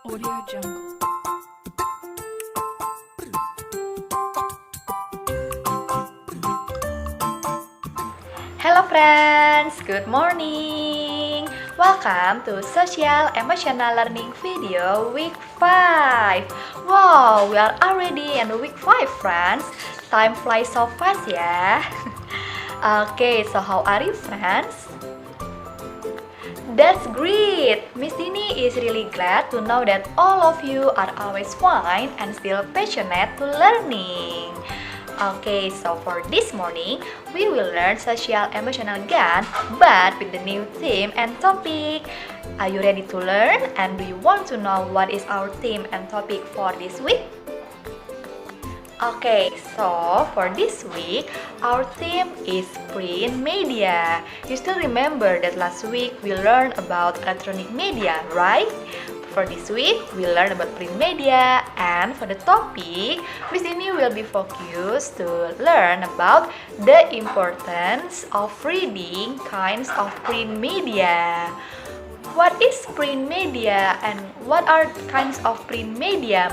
Audio Jungle. Hello friends, good morning. Welcome to Social Emotional Learning video week 5. Wow, we are already in week 5 friends. Time flies so fast ya. Okay, so how are you friends? That's great! Miss Dini is really glad to know that all of you are always fine and still passionate to learning. Okay, so for this morning, we will learn social emotional again, but with the new theme and topic. Are you ready to learn? And do you want to know what is our theme and topic for this week? Okay, so for this week, our theme is print media. You still remember that last week we learned about electronic media, right? For this week, we learn about print media, and for the topic, Miss Dini will be focused to learn about the importance of reading kinds of print media. What is print media and what are kinds of print media?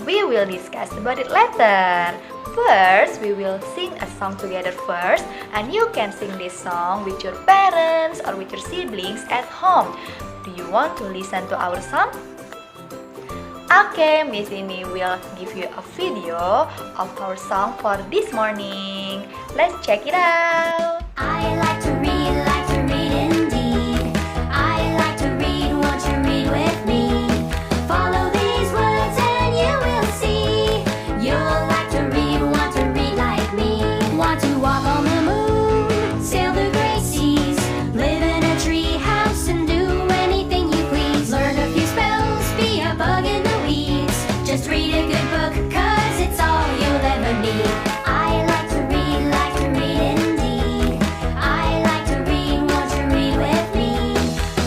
We will discuss about it later. First, we will sing a song together first, and you can sing this song with your parents or with your siblings at home. Do you want to listen to our song? Okay, Miss Ini will give you a video of our song for this morning. Let's check it out. I like to read indeed. I like to read, won't you read with me? Follow these words and you will see. You'll like to read, want to read like me. Want to walk on the moon, sail the great seas, live in a tree house and do anything you please. Learn a few spells, be a bug in the weeds. Just read a good book, cause it's all you'll ever need. I like to read indeed. I like to read, won't you read with me?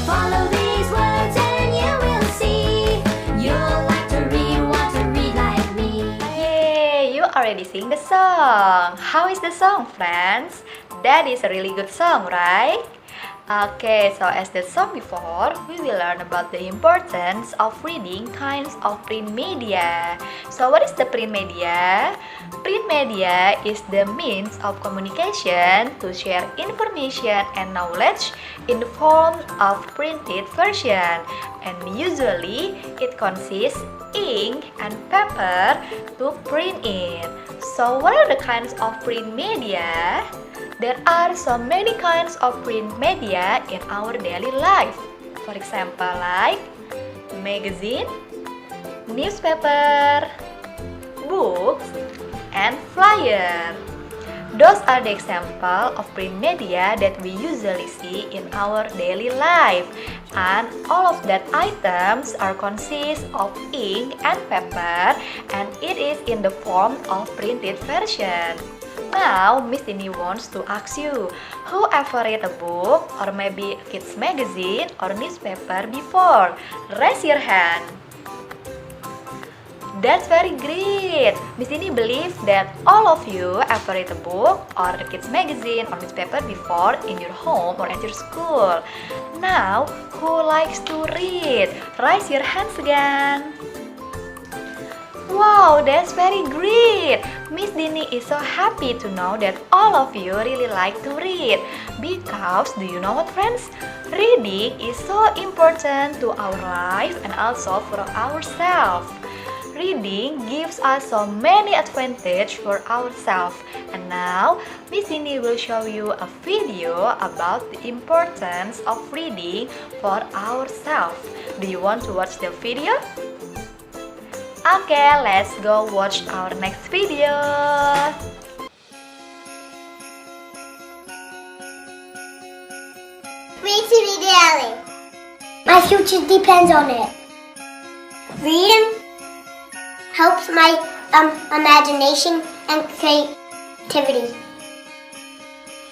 Follow these words and you will see. You'll like to read, want to read like me. Yay, you already sing the song. How is the song, friends? That is a really good song, right? Okay, so as the song before, we will learn about the importance of reading kinds of print media. So what is the print media? Print media is the means of communication to share information and knowledge in the form of printed version. And usually, it consists ink and paper to print in. So what are the kinds of print media? There are so many kinds of print media in our daily life. For example, like magazine, newspaper, books, and flyer. Those are the example of print media that we usually see in our daily life. And all of that items are consist of ink and paper, and it is in the form of printed version. Now, Miss Dini wants to ask you, who ever read a book or maybe a kids magazine or newspaper before? Raise your hand. That's very great. Miss Dini believes that all of you ever read a book or a kids magazine or newspaper before in your home or at your school. Now, who likes to read? Raise your hands again. Wow, that's very great! Miss Dini is so happy to know that all of you really like to read. Because, do you know what friends? Reading is so important to our life and also for ourselves. Reading gives us so many advantages for ourselves. And now, Miss Dini will show you a video about the importance of reading for ourselves. Do you want to watch the video? Okay, let's go watch our next video. Read daily. My future depends on it. Reading helps my imagination and creativity.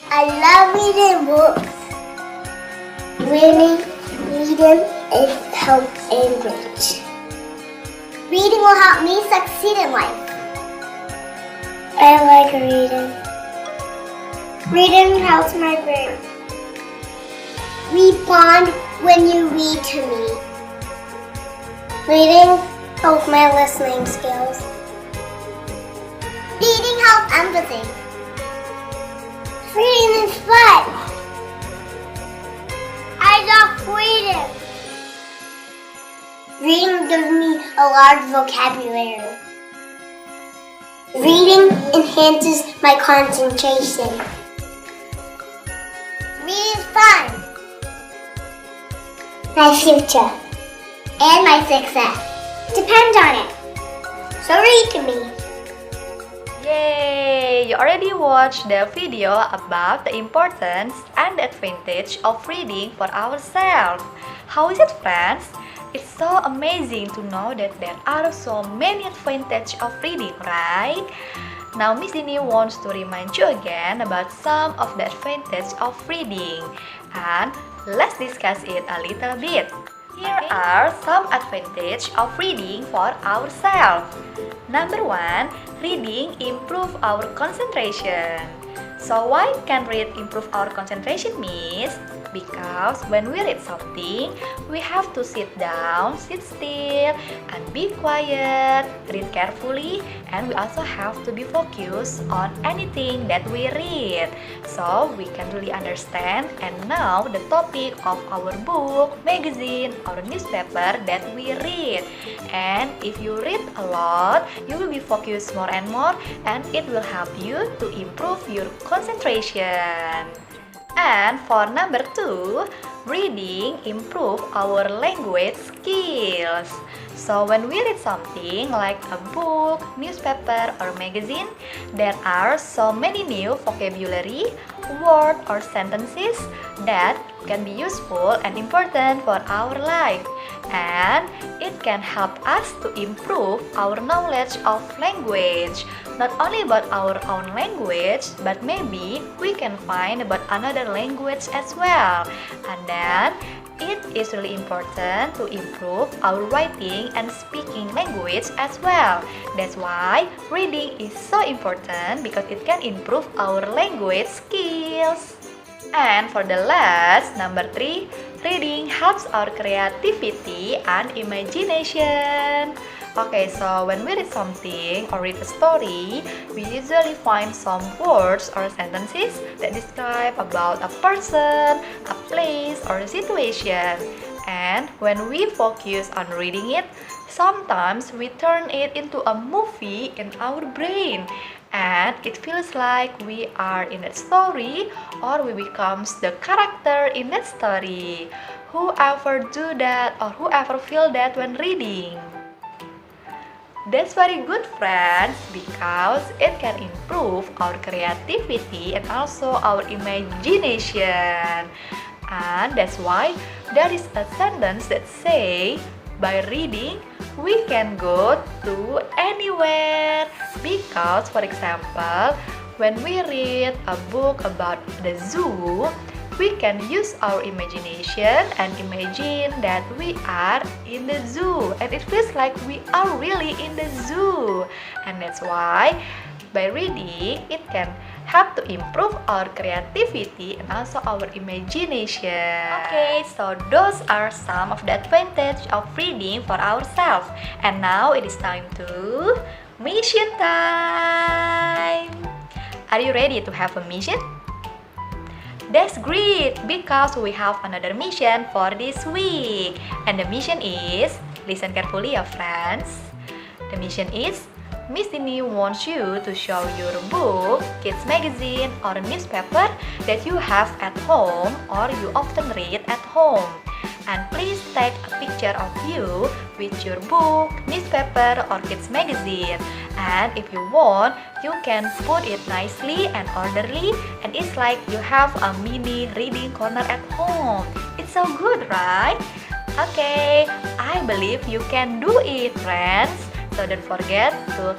I love reading books. Reading is help enrich. Reading will help me succeed in life. I like reading. Reading helps my brain. We bond when you read to me. Reading helps my listening skills. Reading helps empathy. Reading is fun. I love reading. Reading gives me a large vocabulary. Reading enhances my concentration. Reading is fun. My future and my success depend on it. So read to me. Yay! You already watched the video about the importance and the advantage of reading for ourselves. How is it, friends? It's so amazing to know that there are so many advantages of reading, right? Now Miss Dini wants to remind you again about some of the advantages of reading, and let's discuss it a little bit. Here are some advantages of reading for ourselves. Number 1, reading improve our concentration. So why can read improve our concentration, Miss? Because when we read something, we have to sit down, sit still, and be quiet, read carefully, and we also have to be focused on anything that we read. So we can really understand and know the topic of our book, magazine, or newspaper that we read. And if you read a lot, you will be focused more and more, and it will help you to improve your concentration. And for number 2, reading improve our language skills. So when we read something like a book, newspaper, or magazine, there are so many new vocabulary, words, or sentences that can be useful and important for our life. And it can help us to improve our knowledge of language. Not only about our own language, but maybe we can find about another language as well. And then it is really important to improve our writing and speaking language as well. That's why reading is so important, because it can improve our language skills. And for the last, number 3, reading helps our creativity and imagination. Okay, so when we read something or read a story, we usually find some words or sentences that describe about a person, a place, or a situation. And when we focus on reading it, sometimes we turn it into a movie in our brain. And it feels like we are in that story, or we become the character in that story. Whoever do that or whoever feel that when reading? That's very good, friends, because it can improve our creativity and also our imagination. And that's why there is a sentence that say, by reading, we can go to anywhere. Because, for example, when we read a book about the zoo, we can use our imagination and imagine that we are in the zoo, and it feels like we are really in the zoo. And that's why by reading, it can help to improve our creativity and also our imagination. Okay, so those are some of the advantages of reading for ourselves. And now it is time to mission time. Are you ready to have a mission? That's great, because we have another mission for this week. And the mission is, listen carefully, friends. The mission is, Miss Dini wants you to show your book, kids magazine, or newspaper that you have at home or you often read at home. And please take a picture of you with your book, newspaper, or kids magazine. And if you want, you can put it nicely and orderly, and it's like you have a mini reading corner at home. It's so good, right? Okay, I believe you can do it, friends. So don't forget to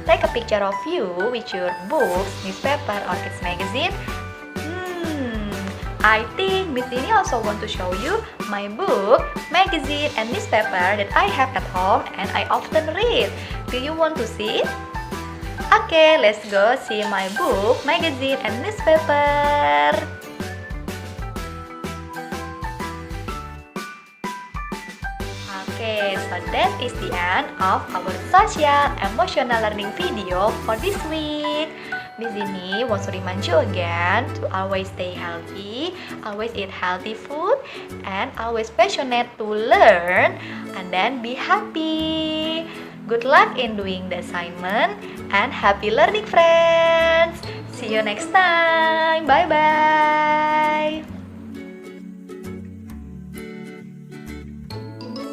take a picture of you with your books, newspaper, or kids magazine. I think Miss Dini also want to show you my book, magazine, and newspaper that I have at home and I often read. Do you want to see it? Okay, let's go see my book, magazine, and newspaper. Okay, so that is the end of our social emotional learning video for this week. Di sini want to remind you again to always stay healthy, always eat healthy food, and always passionate to learn, and then be happy. Good luck in doing the assignment, and happy learning, friends. See you next time. Bye bye.